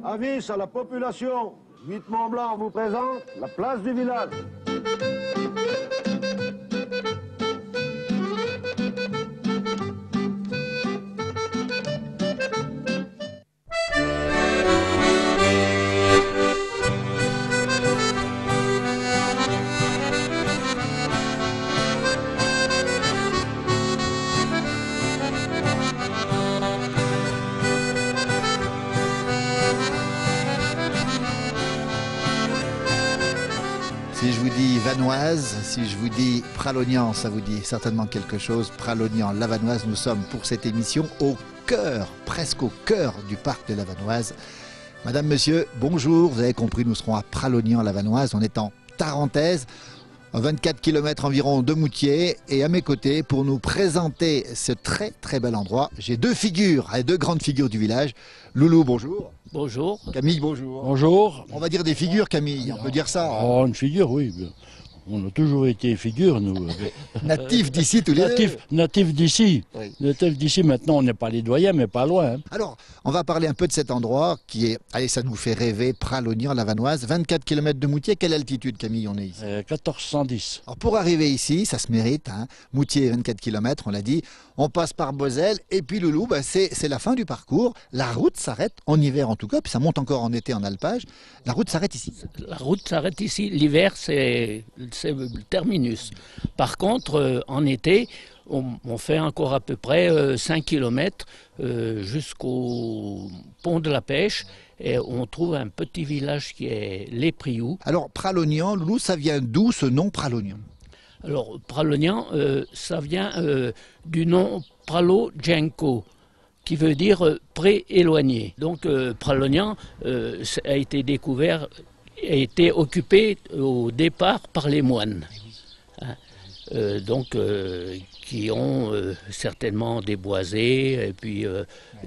Avis à la population, 8 Mont-Blanc vous présente la place du village. Si je vous dis Vanoise, si je vous dis Pralognan, ça vous dit certainement quelque chose. Pralognan, la Vanoise, nous sommes pour cette émission au cœur, presque au cœur du parc de la Vanoise. Madame, monsieur, bonjour. Vous avez compris, nous serons à Pralognan, la Vanoise. On est en Tarentaise, à 24 km environ de Moutier. Et à mes côtés, pour nous présenter ce très très bel endroit, j'ai deux figures, deux grandes figures du village. Loulou, bonjour. Bonjour. Camille, bonjour. Bonjour. On va dire des figures, Camille, on peut dire ça. Oh, une figure, oui. On a toujours été figures, nous. Natifs d'ici tous les deux. Natifs d'ici. Oui. Natifs d'ici, maintenant, on n'est pas les doyens, mais pas loin. Hein. Alors, on va parler un peu de cet endroit qui est, allez, ça nous fait rêver, Pralognan, la Vanoise, 24 km de Moutier. Quelle altitude, Camille, on est ici? 1410. Alors, pour arriver ici, ça se mérite, hein. Moutier, 24 km, on l'a dit. On passe par Beauzelle et puis Loulou, bah, c'est la fin du parcours. La route s'arrête, en hiver en tout cas, puis ça monte encore en été en alpage. La route s'arrête ici. La route s'arrête ici. L'hiver, c'est le terminus. Par contre, en été, on fait encore à peu près 5 km jusqu'au pont de la Pêche. Et on trouve un petit village qui est Les Prioux. Alors, Pralognan, Loulou, ça vient d'où ce nom Pralognan? Alors, Pralognan, ça vient du nom Pralo-Djenko, qui veut dire pré éloigné. Donc, Pralognan a été découvert, a été occupé au départ par les moines. Hein. Qui ont certainement déboisé, et puis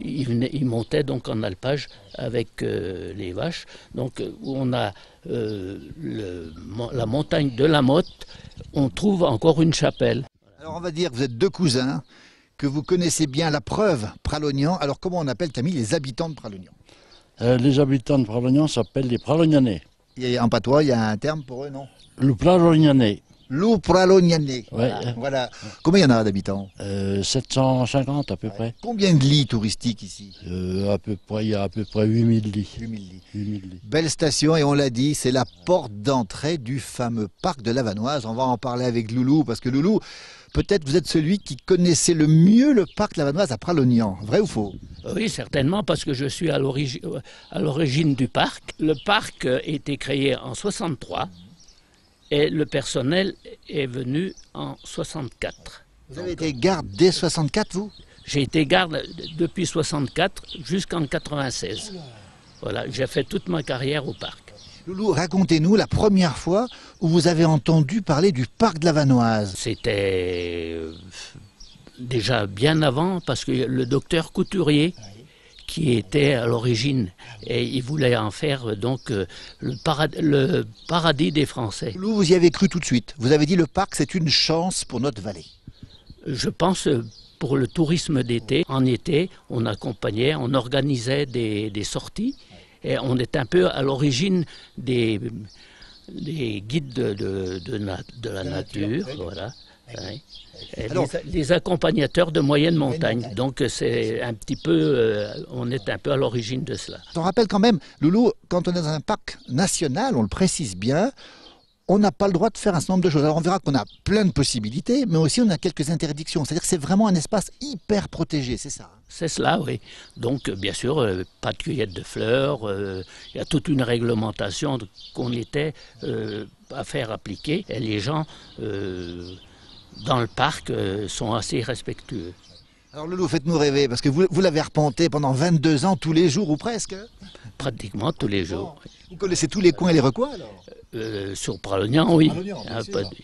ils montaient donc en alpage avec les vaches. Donc, où on a la montagne de la Motte, on trouve encore une chapelle. Alors, on va dire que vous êtes deux cousins, que vous connaissez bien la preuve Pralognan. Alors, comment on appelle, Camille, les habitants de Pralognan? Les habitants de Pralognan s'appellent les Pralognanais. Et en patois, il y a un terme pour eux, non? Le Pralognanais. Le Pralognanais. Ouais. Voilà. Combien il y en a d'habitants? 750 à peu près. Combien de lits touristiques ici? Il y a à peu près 8000 lits. 8000 lits. 8000 lits. Belle station, et on l'a dit, c'est la porte d'entrée du fameux parc de la Vanoise. On va en parler avec Loulou, parce que Loulou, peut-être vous êtes celui qui connaissait le mieux le parc de la Vanoise à Pralognan. Vrai ou faux? Oui, certainement, parce que je suis à l'origine du parc. Le parc a été créé en 63 et le personnel est venu en 64. Vous avez été garde dès 64, vous? J'ai été garde depuis 64 jusqu'en 96. Voilà, j'ai fait toute ma carrière au parc. Loulou, racontez-nous la première fois où vous avez entendu parler du parc de la Vanoise. C'était déjà bien avant, parce que le docteur Couturier, qui était à l'origine, et il voulait en faire donc le paradis des Français. Loulou, vous y avez cru tout de suite. Vous avez dit le parc, c'est une chance pour notre vallée. Je pense pour le tourisme d'été. En été, on accompagnait, on organisait des sorties, et on est un peu à l'origine des guides de la nature, voilà. Oui. Alors, les accompagnateurs de moyenne montagne. Donc c'est un petit peu, on est un peu à l'origine de cela. On rappelle quand même, Loulou, quand on est dans un parc national, on le précise bien, on n'a pas le droit de faire un certain nombre de choses. Alors on verra qu'on a plein de possibilités, mais aussi on a quelques interdictions. C'est-à-dire que c'est vraiment un espace hyper protégé, c'est ça? C'est cela, oui. Donc bien sûr, pas de cueillette de fleurs, il y a toute une réglementation qu'on était à faire appliquer. Et les gens dans le parc sont assez respectueux. Alors Loulou, faites-nous rêver, parce que vous l'avez arpenté pendant 22 ans, tous les jours ou presque? Pratiquement tous les jours. Vous connaissez tous les coins et les recoins alors? Sur Pralognan, oui. Pralognan,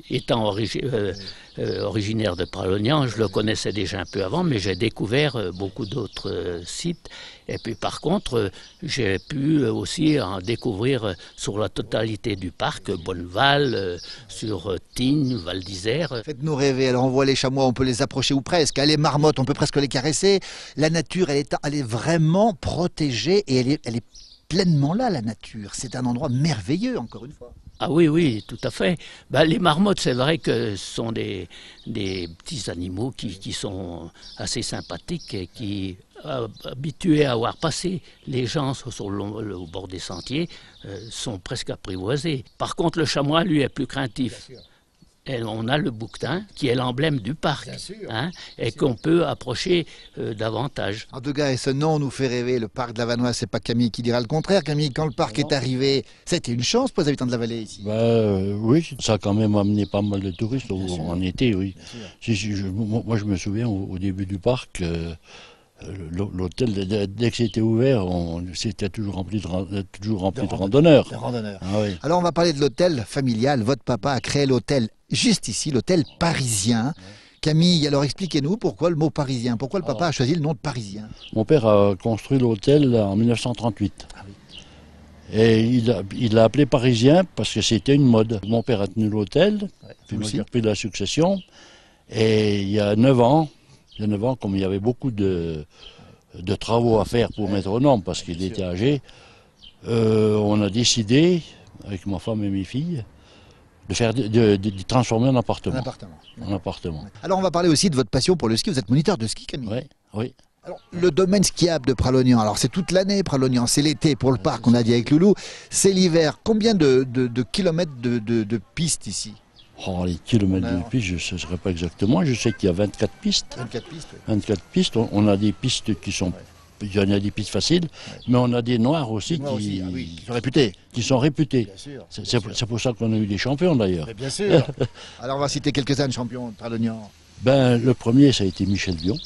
étant originaire de Pralognan, je le connaissais déjà un peu avant, mais j'ai découvert beaucoup d'autres sites. Et puis par contre, j'ai pu aussi en découvrir sur la totalité du parc, Bonneval, sur Tignes, Val d'Isère. Faites-nous rêver, alors on voit les chamois, on peut les approcher ou presque, les marmottes, on peut presque les caresser. La nature, elle est vraiment protégée et elle est pleinement là, la nature. C'est un endroit merveilleux, encore une fois. Ah oui, oui, tout à fait. Ben, les marmottes, c'est vrai que ce sont des petits animaux qui sont assez sympathiques et qui, habitués à avoir passé les gens au bord des sentiers, sont presque apprivoisés. Par contre, le chamois, lui, est plus craintif. Et on a le bouquetin, qui est l'emblème du parc, hein, et qu'on peut approcher davantage. En tout cas, et ce nom nous fait rêver. Le parc de la Vanoise, c'est pas Camille qui dira le contraire. Camille, quand le parc est arrivé, c'était une chance pour les habitants de la vallée ici. Oui, ça a quand même amené pas mal de touristes en été, oui. Moi, je me souviens, au début du parc, l'hôtel, dès que c'était ouvert, c'était toujours rempli de randonneurs. Ah, oui. Alors, on va parler de l'hôtel familial. Votre papa a créé l'hôtel juste ici, l'hôtel parisien. Camille, alors expliquez-nous pourquoi le mot parisien, pourquoi le papa a choisi le nom de parisien. Mon père a construit l'hôtel en 1938. Ah oui. Et il l'a appelé parisien parce que c'était une mode. Mon père a tenu l'hôtel, puis moi j'ai repris la succession. Et il y a 9 ans, comme il y avait beaucoup de travaux à faire pour mettre aux normes, parce qu'il était âgé, on a décidé, avec ma femme et mes filles, de transformer en appartement. En appartement. Alors on va parler aussi de votre passion pour le ski. Vous êtes moniteur de ski, Camille. Oui, oui. Alors, le domaine skiable de Pralognan, alors c'est toute l'année Pralognan, c'est l'été pour le parc, on a dit avec Loulou, c'est l'hiver. Combien de kilomètres de pistes ici? Oh, les kilomètres de pistes, je ne saurais pas exactement. Je sais qu'il y a 24 pistes. 24 pistes, oui. 24 pistes. On a des pistes qui sont... Il y en a des pistes faciles, mais on a des noirs aussi, qui sont réputés. Qui sont réputés. C'est pour ça qu'on a eu des champions d'ailleurs. Bien sûr. Alors on va citer quelques-uns de champions de Pralognan. Le premier, ça a été Michel Vion,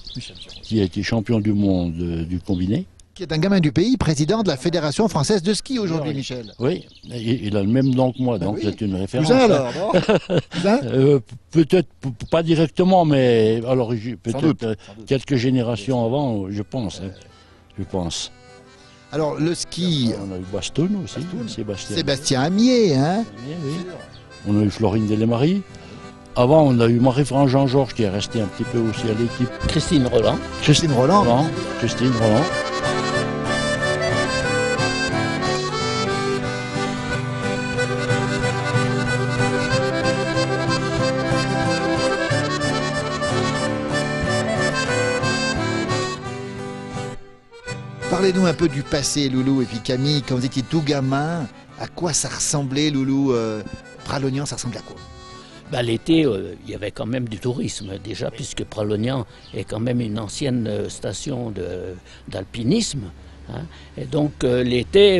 qui a été champion du monde du combiné. Qui est un gamin du pays, président de la Fédération française de ski aujourd'hui, Michel. Oui, il a le même nom que moi, donc c'est une référence. Cousin alors, non Peut-être pas directement, mais alors peut-être quelques générations avant, je pense. Je pense. Alors le ski... On a eu Bastoun aussi, Sébastien Amier, hein. Oui. On a eu Florine Delemarie. Avant, on a eu Marie-France Jean-Georges qui est restée un petit peu aussi à l'équipe. Christine Roland. Christine Roland. Parlez-nous un peu du passé, Loulou, et puis Camille, quand vous étiez tout gamin, à quoi ça ressemblait, Loulou Pralognan, ça ressemblait à quoi? L'été, il y avait quand même du tourisme déjà, puisque Pralognan est quand même une ancienne station d'alpinisme. Hein, et donc l'été,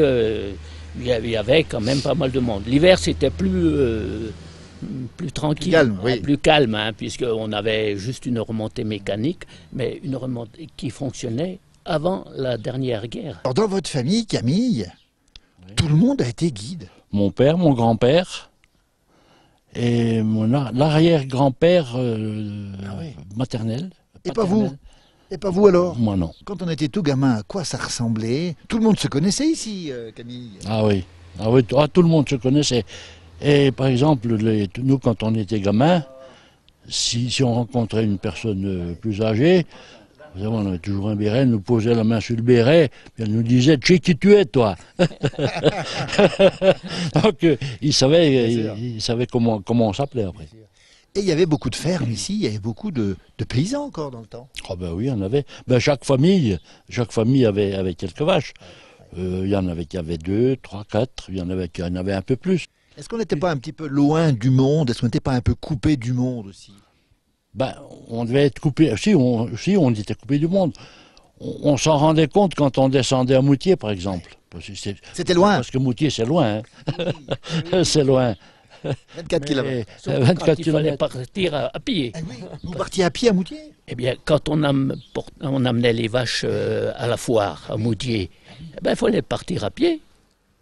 il y avait quand même pas mal de monde. L'hiver, c'était plus tranquille, plus calme, hein, puisqu'on avait juste une remontée mécanique, mais une remontée qui fonctionnait avant la dernière guerre. Alors dans votre famille, Camille, tout le monde a été guide. Mon père, mon grand-père et l'arrière-grand-père maternel. Et pas vous? Et pas vous alors? Moi non. Quand on était tout gamin, à quoi ça ressemblait? Tout le monde se connaissait ici, Camille. Ah oui, tout le monde se connaissait. Et par exemple, nous quand on était gamins, si on rencontrait une personne plus âgée, on avait toujours un béret, elle nous posait la main sur le béret, puis elle nous disait « Tu sais qui tu es, toi ?» Donc, il savait comment on s'appelait après. Et il y avait beaucoup de fermes ici, il y avait beaucoup de paysans encore dans le temps. Ah ben oui, il y en avait. Chaque famille avait quelques vaches. Il y en avait qui avaient 2, 3, 4, il y en avait qui en avaient un peu plus. Est-ce qu'on n'était pas un petit peu loin du monde? Est-ce qu'on n'était pas un peu coupé du monde aussi? On devait être coupé. Si, on était coupé du monde. On s'en rendait compte quand on descendait à Moutier, par exemple. C'était loin. Parce que Moutier, c'est loin. Hein. C'est loin. 24 km. Quand il fallait partir à pied. Oui. Vous partiez à pied à Moutier? Eh bien, quand on amenait les vaches à la foire, à Moutier, il fallait partir à pied.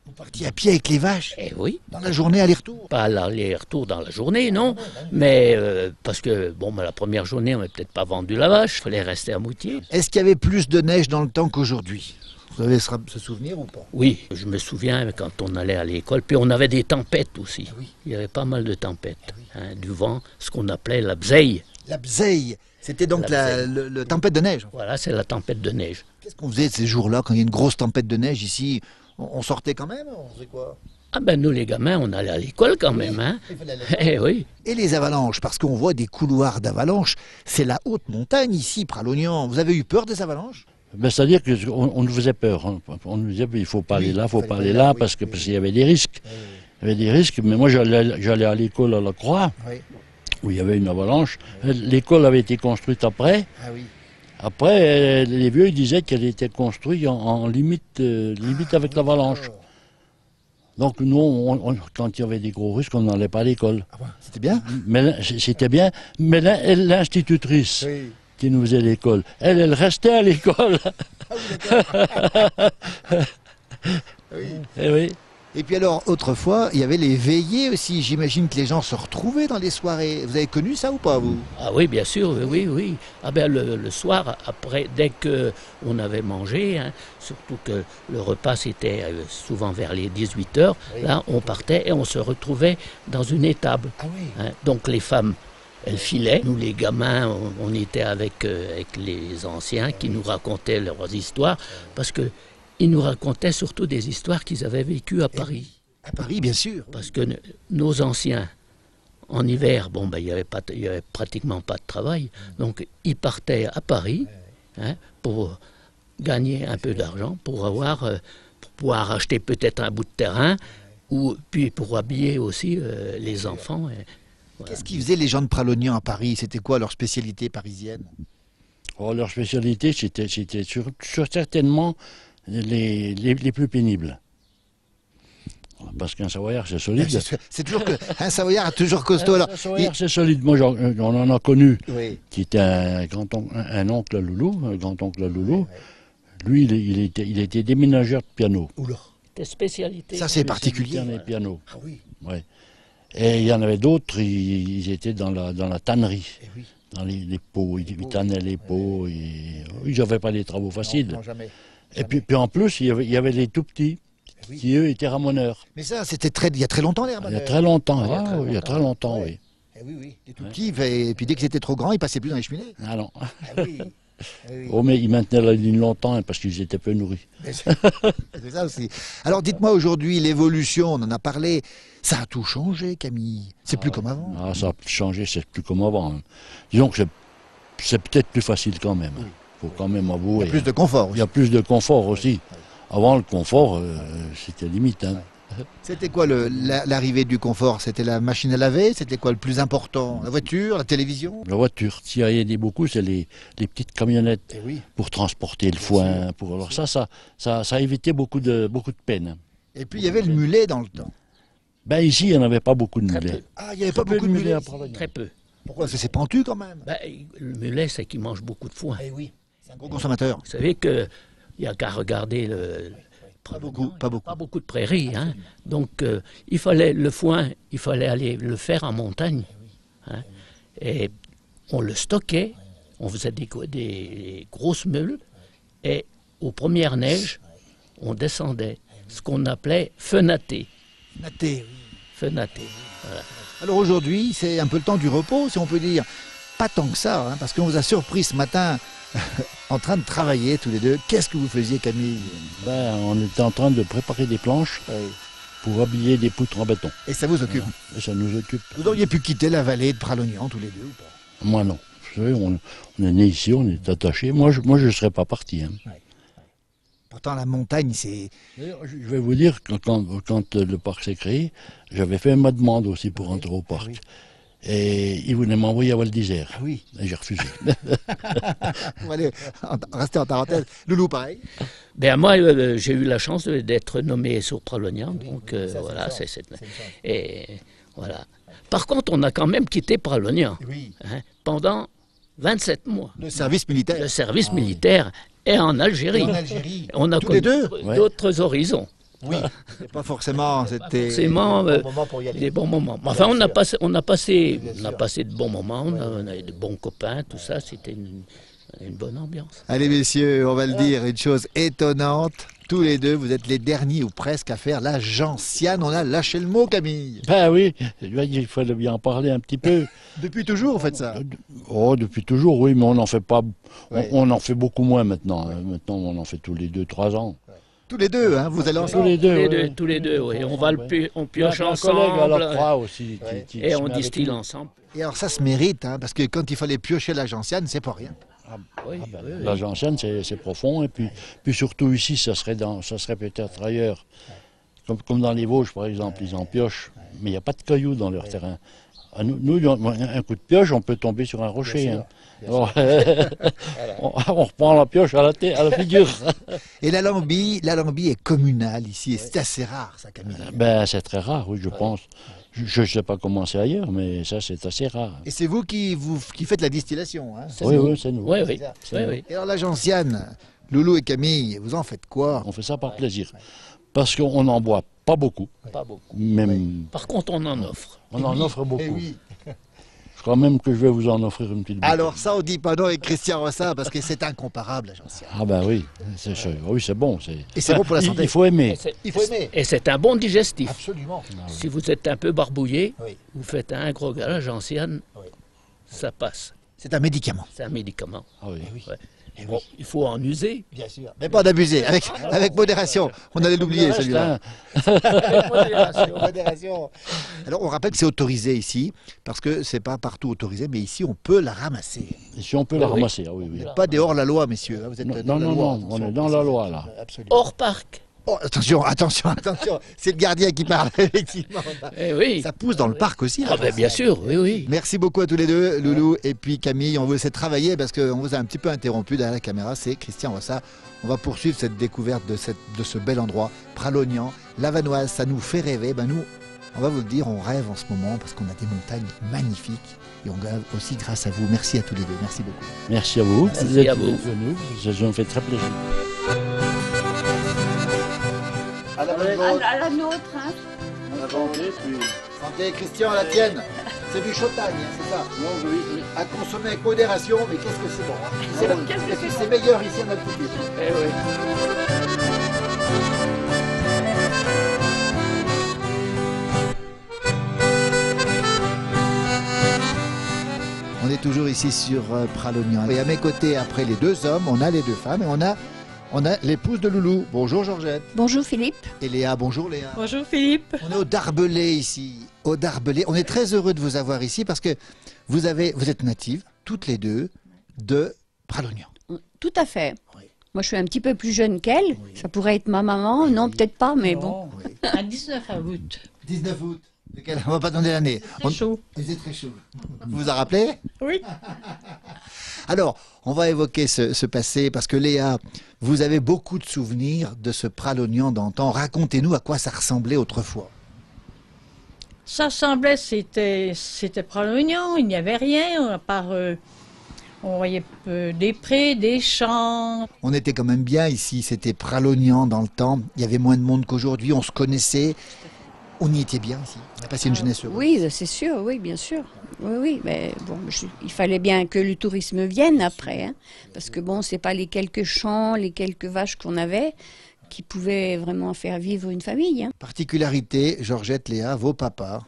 Vous partiez à pied avec les vaches? Eh oui. Dans la journée, aller-retour? Pas l'aller-retour dans la journée, non. Mais parce que, la première journée, on n'avait peut-être pas vendu la vache, il fallait rester à Moutier. Est-ce qu'il y avait plus de neige dans le temps qu'aujourd'hui? Vous avez ce souvenir ou pas? Oui, je me souviens quand on allait à l'école, puis on avait des tempêtes aussi. Oui. Il y avait pas mal de tempêtes, du vent, ce qu'on appelait la bzeille. La bzeille, c'était donc la tempête de neige. Voilà, c'est la tempête de neige. Qu'est-ce qu'on faisait ces jours-là quand il y a une grosse tempête de neige ici? On sortait quand même, on faisait quoi? Ah ben nous les gamins, on allait à l'école quand même, hein. Eh oui. Et les avalanches, parce qu'on voit des couloirs d'avalanches, c'est la haute montagne ici, Pralognan. Vous avez eu peur des avalanches? Ben, c'est-à-dire qu'on nous faisait peur. On nous disait il ne faut pas aller là, il ne faut pas aller là, parce qu'il y avait des risques. Il y avait des risques, mais moi j'allais à l'école à la Croix, où il y avait une avalanche. L'école avait été construite après. Ah oui. Après, les vieux ils disaient qu'elle était construite en limite avec l'avalanche. Donc nous, quand il y avait des gros risques, on n'allait pas à l'école. Ah bon, c'était bien? Mais c'était bien. Mais l'institutrice qui nous faisait l'école, elle restait à l'école. Ah oui, d'accord. Oui. Eh oui. Et puis alors, autrefois, il y avait les veillées aussi. J'imagine que les gens se retrouvaient dans les soirées. Vous avez connu ça ou pas, vous? Ah oui, bien sûr, oui. Ah ben le soir, après, dès qu'on avait mangé, hein, surtout que le repas c'était souvent vers les 18h, là on partait et on se retrouvait dans une étable. Ah oui. Hein. Donc les femmes, elles filaient. Nous les gamins, on était avec les anciens qui nous racontaient leurs histoires, parce que ils nous racontaient surtout des histoires qu'ils avaient vécues à Paris. À Paris, bien sûr. Parce que nos anciens, en hiver, bon, ben, il y avait pratiquement pas de travail. Donc, ils partaient à Paris, hein, pour gagner un peu d'argent, pour pouvoir acheter peut-être un bout de terrain, ou puis pour habiller aussi les enfants. Voilà. Qu'est-ce qu'ils faisaient les gens de Pralognan à Paris? C'était quoi leur spécialité parisienne? Oh, leur spécialité, c'était certainement les plus pénibles. Parce qu'un Savoyard, c'est solide. C'est toujours un Savoyard toujours costaud. Un Savoyard, c'est solide. Moi, on en a connu, qui était un oncle à Loulou, un grand-oncle à Loulou. Lui, il était déménageur de piano. C'était spécialité. Ça, c'est particulier. Les pianos. Ah oui. Ouais. Et il y en avait d'autres, ils étaient dans la tannerie. Dans les pots, ils tannaient les pots. Ils n'avaient pas des travaux faciles. Non, jamais. Et puis en plus, il y avait les tout petits, qui eux étaient ramoneurs. Mais ça, c'était il y a très longtemps, les ramoneurs. Il y a très longtemps, il y a très longtemps, oui. Oui. Les tout petits, et puis dès que c'était trop grand, ils passaient plus dans les cheminées. Ah non. Ah oui. Oh, mais ils maintenaient la ligne longtemps, hein, parce qu'ils étaient peu nourris. C'est ça aussi. Alors dites-moi aujourd'hui, l'évolution, on en a parlé, ça a tout changé, Camille. C'est plus comme avant. Ah, ça a changé, c'est plus comme avant. Hein. Disons que c'est peut-être plus facile quand même. Il faut quand même avouer. Il y a plus de confort. Il y a plus de confort aussi. Avant, le confort, c'était limite. Hein. C'était quoi l'arrivée du confort? C'était la machine à laver? C'était quoi le plus important? La voiture? La télévision? La voiture. S'il y a aidé beaucoup, c'est les petites camionnettes pour transporter le foin. Alors ça a évité beaucoup de peine. Et puis il y avait le mulet dans le temps. Ben ici, il n'y en avait pas beaucoup de mulets. Ah, il n'y avait pas beaucoup de mulets à Pralognan. Très peu. Pourquoi? Parce que c'est pentu quand même. Ben, le mulet, c'est qu'il mange beaucoup de foin. Eh oui, c'est un gros consommateur. Vous savez qu'il n'y a qu'à regarder Pas beaucoup de prairies. Hein. Donc, il fallait le foin, il fallait aller le faire en montagne. Hein. Et on le stockait, on faisait des grosses meules, et aux premières neiges, on descendait, ce qu'on appelait fenater. Fenater, voilà. Alors aujourd'hui, c'est un peu le temps du repos, si on peut dire. Pas tant que ça, hein, parce qu'on vous a surpris ce matin en train de travailler tous les deux. Qu'est-ce que vous faisiez, Camille? Ben, on était en train de préparer des planches pour habiller des poutres en béton. Et ça vous occupe? Et ça nous occupe. Vous auriez pu quitter la vallée de Pralognan tous les deux ou pas? Moi non. Vous savez, on est né ici, on est attaché. Moi, je ne serais pas parti. Hein. Pourtant, la montagne, c'est... D'ailleurs, je vais vous dire que quand le parc s'est créé, j'avais fait ma demande aussi pour entrer au parc. Et ils voulaient m'envoyer à Val d'Isère. Ah oui. Et j'ai refusé. Pour aller rester en parenthèse. Loulou, pareil. Ben moi, j'ai eu la chance d'être nommé sur Pralognan, donc voilà, et voilà. Par contre, on a quand même quitté Pralognan hein, pendant 27 mois. Le service militaire. Le service militaire est en Algérie. On a tous les deux d'autres horizons. Oui, c'est pas forcément, c'était forcément des bons moments pour y aller. Des bons moments. Enfin, on a passé de bons moments, on a eu de bons copains, tout ça, c'était une bonne ambiance. Allez messieurs, on va le dire, une chose étonnante, tous les deux, vous êtes les derniers ou presque à faire la gentiane. On a lâché le mot, Camille. Ben oui, il fallait bien en parler un petit peu. Depuis toujours, vous faites ça? Oh, depuis toujours, oui, mais on n'en fait pas, on en fait beaucoup moins maintenant. Maintenant, on en fait tous les 2-3 ans. Tous les deux, hein, vous allez Tous ensemble. les deux. Tous les deux, oui. On va on pioche Un collègue à ensemble l'octroi aussi. qui et se on met avec distille nous. ensemble. Et alors ça se mérite, hein, parce que quand il fallait piocher la gentiane, c'est pas rien. Oui, Ah ben, oui, oui. la gentiane, c'est profond. Et puis surtout ici, ça serait peut-être ailleurs. Comme dans les Vosges, par exemple, ils en piochent. Mais il n'y a pas de cailloux dans leur terrain. Nous, un coup de pioche, on peut tomber sur un rocher. Hein. Alors, on reprend la pioche à la figure. Et l'Alembie est communale ici, et c'est assez rare, ça, Camille. Ben, c'est très rare, oui, je pense. Je ne sais pas comment c'est ailleurs, mais ça, c'est assez rare. Et c'est vous qui faites la distillation, hein? Oui, c'est nous. Oui, oui. C'est oui, ça. oui. Et alors la gentiane, Loulou et Camille, vous en faites quoi? On fait ça par plaisir. Parce qu'on n'en boit pas beaucoup. Pas beaucoup. Même, Par contre, on en offre. on en offre beaucoup. Eh oui. Je crois même que je vais vous en offrir une petite bouteille. Alors ça, on dit pas non avec Christian Rossin, parce que c'est incomparable, la gentiane. Ah ben oui, oui, c'est bon. Et c'est bon pour la santé. Il faut aimer. Il faut aimer. Et c'est un bon digestif. Absolument. Si vous êtes un peu barbouillé, Oui. vous faites un gros gars gentiane, Oui. ça passe. C'est un médicament. C'est un médicament. Ah oui. Ouais. Eh Bon, il faut en user. Bien sûr. Mais pas d'abuser, avec modération. On allait l'oublier, celui-là. Modération. Alors, on rappelle que c'est autorisé ici, parce que c'est pas partout autorisé, mais ici, on peut la ramasser. Et si on peut la ramasser, ah oui, oui. Vous n'êtes pas des hors-la-loi, messieurs. Vous êtes dans Non, la loi. on est dans la loi, là. Absolument. Hors parc. Oh, attention. C'est le gardien qui parle, effectivement. Eh oui. Ça pousse dans le parc aussi. là. Ah ben, bien sûr, oui, oui. Merci beaucoup à tous les deux, Loulou et puis Camille. On vous laisse travailler parce qu'on vous a un petit peu interrompu derrière la caméra. C'est Christian Rossin. On va poursuivre cette découverte de ce bel endroit, Pralognan, la Vanoise. Ça nous fait rêver. Ben nous, on va vous le dire, on rêve en ce moment parce qu'on a des montagnes magnifiques. Et on rêve aussi grâce à vous. Merci à tous les deux. Merci beaucoup. Merci à vous. Merci à vous. Venus. Ça nous fait très plaisir. À la nôtre, hein. Santé, Christian, à la tienne. C'est du Chautagne, hein, c'est ça? À consommer avec modération, mais qu'est-ce que c'est bon, hein. Et puis c'est meilleur ici en altitude. Eh oui. On est toujours ici sur Pralognan. Et à mes côtés, après les deux hommes, on a les deux femmes et on a l'épouse de Loulou. Bonjour Georgette. Bonjour Philippe. Et Léa, bonjour Léa. Bonjour Philippe. On est au Darbelay ici. Au Darbelay. On est très heureux de vous avoir ici parce que vous êtes natives, toutes les deux, de Pralognan. Tout à fait. Oui. Moi, je suis un petit peu plus jeune qu'elle. Ça pourrait être ma maman. Non, peut-être pas, mais bon. Oui. À 19 août. 19 août. On va pas donner l'année. Très chaud. Il faisait très chaud. Vous vous en rappelez? Oui. Alors, on va évoquer ce passé parce que Léa, vous avez beaucoup de souvenirs de ce Pralognan d'antan. Racontez-nous à quoi ça ressemblait autrefois. Ça semblait, c'était Pralognan, il n'y avait rien, à part, on voyait des prés, des champs. On était quand même bien ici, c'était Pralognan dans le temps. Il y avait moins de monde qu'aujourd'hui, on se connaissait. On y était bien ici. On a passé une jeunesse heureuse. Oui, c'est sûr, oui, bien sûr. Oui, oui, mais bon, il fallait bien que le tourisme vienne après, hein, parce que bon, c'est pas les quelques champs, les quelques vaches qu'on avait qui pouvaient vraiment faire vivre une famille. Hein. Particularité, Georgette, Léa, vos papas,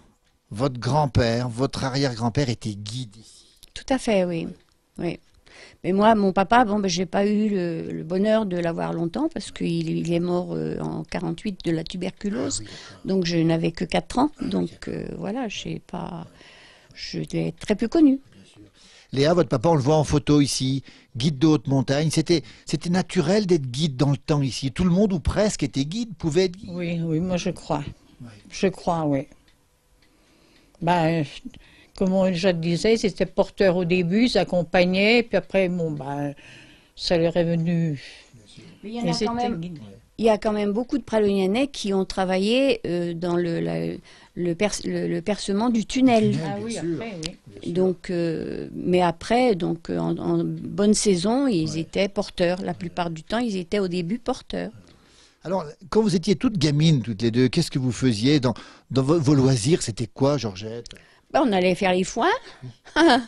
votre grand-père, votre arrière-grand-père étaient guides ici. Tout à fait, oui. Oui. Mais moi, mon papa, bon, ben, j'ai pas eu le bonheur de l'avoir longtemps parce qu'il est mort en 48 de la tuberculose. Donc je n'avais que 4 ans. Donc voilà, je l'ai très peu connu. Léa, votre papa, on le voit en photo ici, guide de haute montagne. C'était naturel d'être guide dans le temps ici. Tout le monde, ou presque, était guide, pouvait être guide. Oui, oui, moi je crois. Je crois, oui. Ben, comme je te disais, c'était porteur au début, ils accompagnaient, puis après, bon, ben, ça leur est venu. Mais il y a quand même beaucoup de Pralognanais qui ont travaillé dans le percement du tunnel. Ah oui, après, oui. Donc, mais après, donc, en bonne saison, ils étaient porteurs. La plupart du temps, ils étaient au début porteurs. Alors, quand vous étiez toutes gamines, toutes les deux, qu'est-ce que vous faisiez dans vos loisirs? C'était quoi, Georgette? Ben, on allait faire les foins. On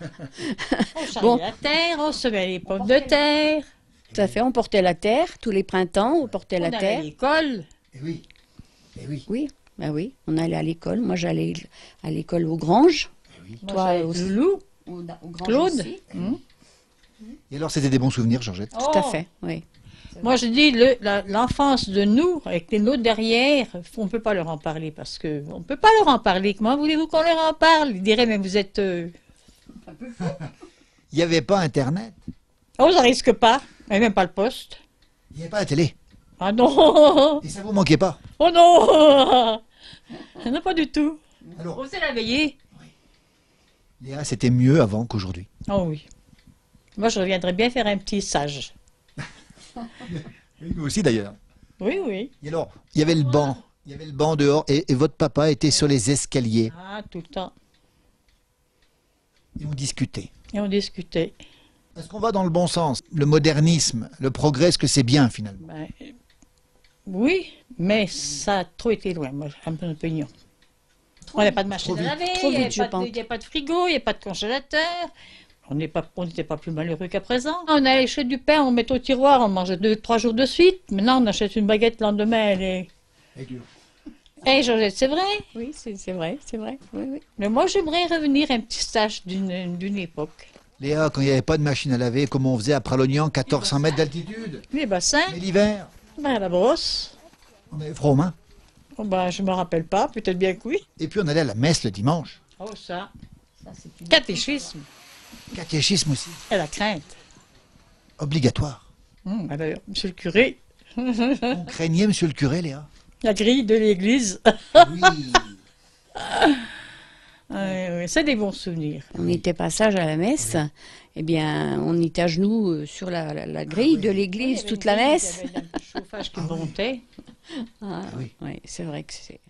charriait la terre, on semait les pommes de terre. Tout à fait, on portait la terre. Tous les printemps, on portait On la allait terre. à l'école. Eh oui, eh oui. Oui, ben oui, on allait à l'école. Moi, j'allais à l'école aux Granges. Moi, Toi j'allais aussi. Loulou. Aux Granges Claude. aussi. Et alors, c'était des bons souvenirs, Georgette? Tout à fait, oui. Moi, je dis, l'enfance de nous, avec les nôtres derrière, on ne peut pas leur en parler parce que on ne peut pas leur en parler. Comment voulez-vous qu'on leur en parle? Ils diraient, mais vous êtes... Il n'y avait pas Internet, Oh, ça risque pas. Il n'y avait même pas le poste. il n'y avait pas la télé. Ah non! Et ça vous manquait pas. Oh non! Non, pas du tout. Alors, On s'est la veillée. Léa, c'était mieux avant qu'aujourd'hui. Oh oui. Moi, je reviendrais bien faire un petit sage. Nous aussi d'ailleurs. Oui, oui. Et alors, il y avait le banc. Il y avait le banc dehors et votre papa était sur les escaliers. Ah, tout le temps. Et on discutait. Et on discutait. Est-ce qu'on va dans le bon sens? Le modernisme, le progrès, est-ce que c'est bien finalement? Ben, oui, mais ça a trop été loin, moi, à mon opinion. On n'avait pas de machine à laver, Trop il n'y vite, je pense. avait pas de frigo, il n'y avait pas de congélateur. On n'était pas plus malheureux qu'à présent. On allait acheter du pain, on mettait au tiroir, on mangeait 2-3 jours de suite. Maintenant, on achète une baguette le lendemain, elle est... Eh, Georgette, c'est vrai. Oui, c'est vrai, c'est vrai. Oui, oui. Mais moi, j'aimerais revenir à un petit stage d'une époque. Léa, quand il n'y avait pas de machine à laver, comment on faisait à Pralognan, 1400 mètres d'altitude? Les bassins, Mais l'hiver, ben, la brosse. on avait froid aux mains. Oh, ben, je ne me rappelle pas, peut-être bien que oui. Et puis on allait à la messe le dimanche. Oh, ça. Catéchisme Catéchisme aussi. et la crainte. Obligatoire. Alors, monsieur le curé, On craignait monsieur le curé, Léa. la grille de l'église. Oui. Oui, c'est des bons souvenirs. On était passage à la messe, eh bien, on était à genoux sur la grille de l'église toute la messe. Il y avait un petit chauffage qui montait. Ah, oui. oui, c'est vrai que c'est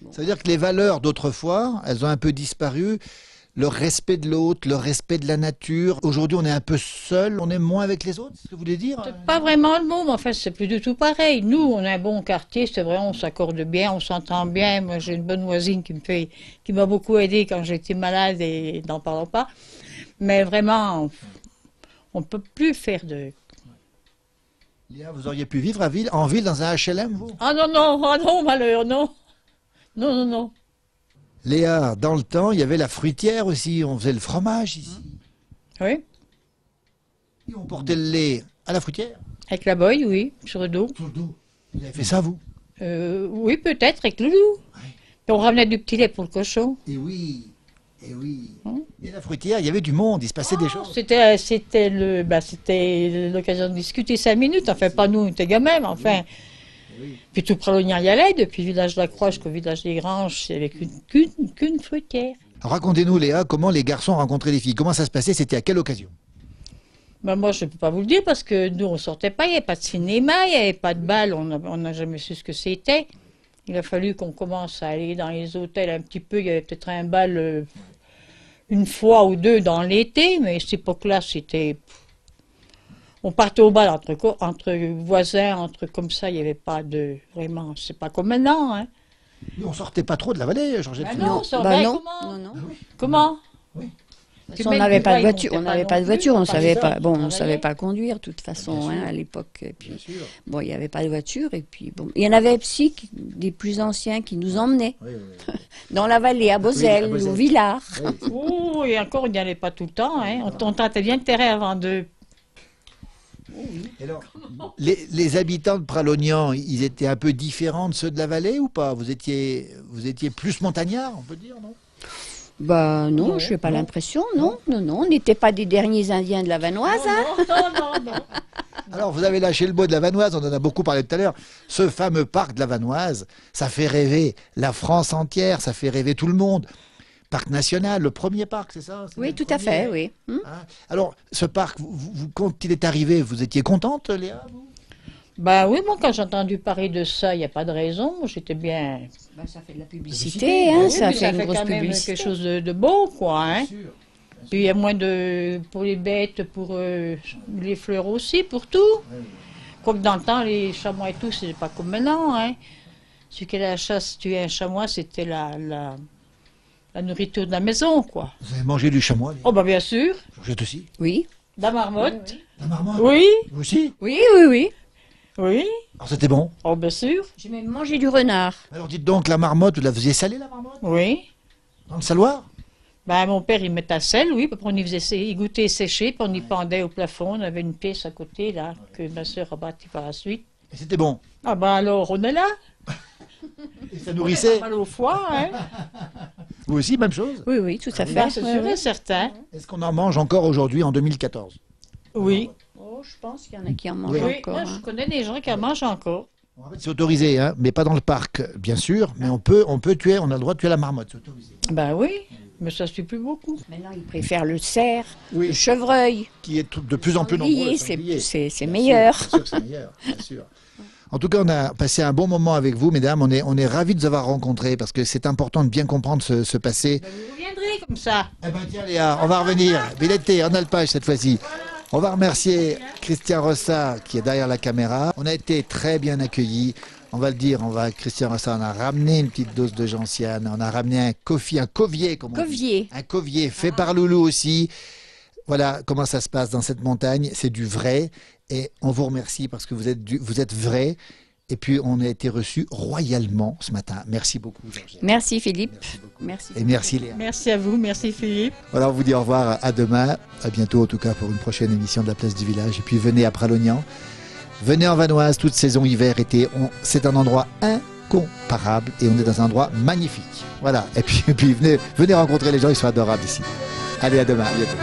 bon. Ça veut dire que les valeurs d'autrefois, elles ont un peu disparu. Le respect de l'autre, le respect de la nature. Aujourd'hui, on est un peu seul, on est moins avec les autres, c'est ce que vous voulez dire? C'est pas vraiment le mot, mais en fait, c'est plus du tout pareil. Nous, on a un bon quartier, c'est vrai, on s'accorde bien, on s'entend bien. Moi, j'ai une bonne voisine qui m'a beaucoup aidée quand j'étais malade et n'en parlons pas. Mais vraiment, on ne peut plus faire de... Léa, vous auriez pu vivre en ville dans un HLM, vous? Ah non, malheur, non. Non, non, non. Léa, dans le temps, il y avait la fruitière aussi, on faisait le fromage ici. Oui, Et on portait le lait à la fruitière. avec la boye, oui, sur le dos. Sur le dos. Vous avez fait ça, vous? Oui, peut-être, avec le loup. Puis on ramenait du petit lait pour le cochon. Et oui, et oui. Et la fruitière, il y avait du monde, il se passait des choses. C'était l'occasion de discuter 5 minutes. Enfin, pas nous, on était gamins, mais enfin. Puis tout Pralognan y allait, depuis le village de la Croix jusqu'au village des Granges, il n'y avait qu'une fruitière. Racontez-nous, Léa, comment les garçons rencontraient les filles. Comment ça se passait? C'était à quelle occasion? Ben moi, je ne peux pas vous le dire parce que nous, on ne sortait pas, il n'y avait pas de cinéma, il n'y avait pas de bal, on n'a jamais su ce que c'était. Il a fallu qu'on commence à aller dans les hôtels un petit peu. Il y avait peut-être un bal une fois ou deux dans l'été, mais à cette époque-là, c'était... On partait au bal entre voisins, entre comme ça, il n'y avait pas de... Vraiment, c'est pas comme maintenant, hein. Et on sortait pas trop de la vallée, Georgette. Ben non, ça Bah va, non, comment? non, non. Comment? Parce qu'on n'avait pas de voiture, on n'avait pas de voiture, on savait pas, bon, on travaillait. savait pas conduire de toute façon hein, à l'époque. Et puis, Bien sûr. bon, il n'y avait pas de voiture et puis bon, il y en avait aussi des plus anciens qui nous emmenaient Oui, dans la vallée, à Bozelle, Bozelle. au Villard. Oh, et encore, il n'y allait pas tout le temps, hein. On tentait bien le terrain avant de... Et alors, les habitants de Pralognan, ils étaient un peu différents de ceux de la vallée ou pas? Vous étiez plus montagnards, on peut dire, non? Bah non, Non, je n'ai pas l'impression, non, on n'était pas des derniers Indiens de la Vanoise. Hein. Non. Alors, vous avez lâché le bois de la Vanoise, on en a beaucoup parlé tout à l'heure. Ce fameux parc de la Vanoise, ça fait rêver la France entière, ça fait rêver tout le monde. Parc national, le premier parc, c'est ça? Oui, tout à fait, oui. Hein? Alors, ce parc, quand il est arrivé, vous étiez contente, Léa, vous? Bah oui, moi, quand j'ai entendu parler de ça, il n'y a pas de raison. J'étais bien... Bah, ça fait de la publicité, hein, Oui, ça puis fait une grosse quand même publicité. quelque chose de beau, quoi, hein. Puis il y a moins pour les bêtes, pour les fleurs aussi, pour tout. Quoique dans le temps, les chamois et tout, c'était pas comme maintenant, hein. Celui qui allait à la chasse, tuer un chamois, c'était la nourriture de la maison, quoi. Vous avez mangé du chamois, Léa? Oh, bah bien sûr. Georgette aussi? Oui, La marmotte. La marmotte? Oui, Vous aussi? oui. oui. Alors, c'était bon. Oh, bien sûr. J'ai même mangé du renard. Alors, dites donc, la marmotte, vous la faisiez saler, la marmotte? Oui. Dans le saloir? Ben, mon père, il mettait à sel, oui, puis on y faisait y goûter sécher, puis on y pendait au plafond. On avait une pièce à côté, là, que ma soeur a bâtie par la suite. Et c'était bon. Ah ben alors, on est là. Et ça nourrissait. Mal au foie, hein. Vous aussi, même chose. Oui, oui, tout à fait. Ben, c'est Oui, sûr oui. et certain. Est-ce qu'on en mange encore aujourd'hui en 2014? Oui. Oh, je pense qu'il y en a qui en mangent Oui. encore. Moi, je hein. connais des gens qui en mangent encore. En fait, c'est autorisé, hein, mais pas dans le parc, bien sûr. Mais on peut tuer, on a le droit de tuer la marmotte, c'est autorisé. Ben oui, mais ça se fait plus beaucoup. Maintenant, ils préfèrent le cerf, Oui. le chevreuil. Qui est de plus en plus Sanglier, nombreux. c'est sangliers. c'est Bien meilleur. sûr, bien sûr que c'est meilleur, bien sûr. En tout cas, on a passé un bon moment avec vous, mesdames. On est ravis de vous avoir rencontrés parce que c'est important de bien comprendre ce passé. Ben, vous reviendrez comme ça. Eh ben tiens Léa, on va revenir. Billeté en alpage cette fois-ci. On va remercier Christian Rossa qui est derrière la caméra. On a été très bien accueillis. On va le dire, Christian Rossa, on a ramené une petite dose de gentiane. On a ramené un covier, comme on dit. Covier. Un covier fait par Loulou aussi. Voilà comment ça se passe dans cette montagne. C'est du vrai. Et on vous remercie parce que vous êtes vrai. Et puis, on a été reçus royalement ce matin. Merci beaucoup, Georgette. Merci Philippe. Merci beaucoup. Merci. Et merci Léa. Merci à vous, merci Philippe. Voilà, on vous dit au revoir, à demain, à bientôt en tout cas pour une prochaine émission de la Place du Village. Et puis venez à Pralognan, venez en Vanoise, toute saison, hiver, été, c'est un endroit incomparable et on est dans un endroit magnifique. Voilà, et puis venez rencontrer les gens, ils sont adorables ici. Allez, à demain, à bientôt.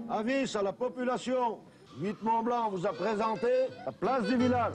Avis à la population, 8 Mont Blanc vous a présenté la place du village.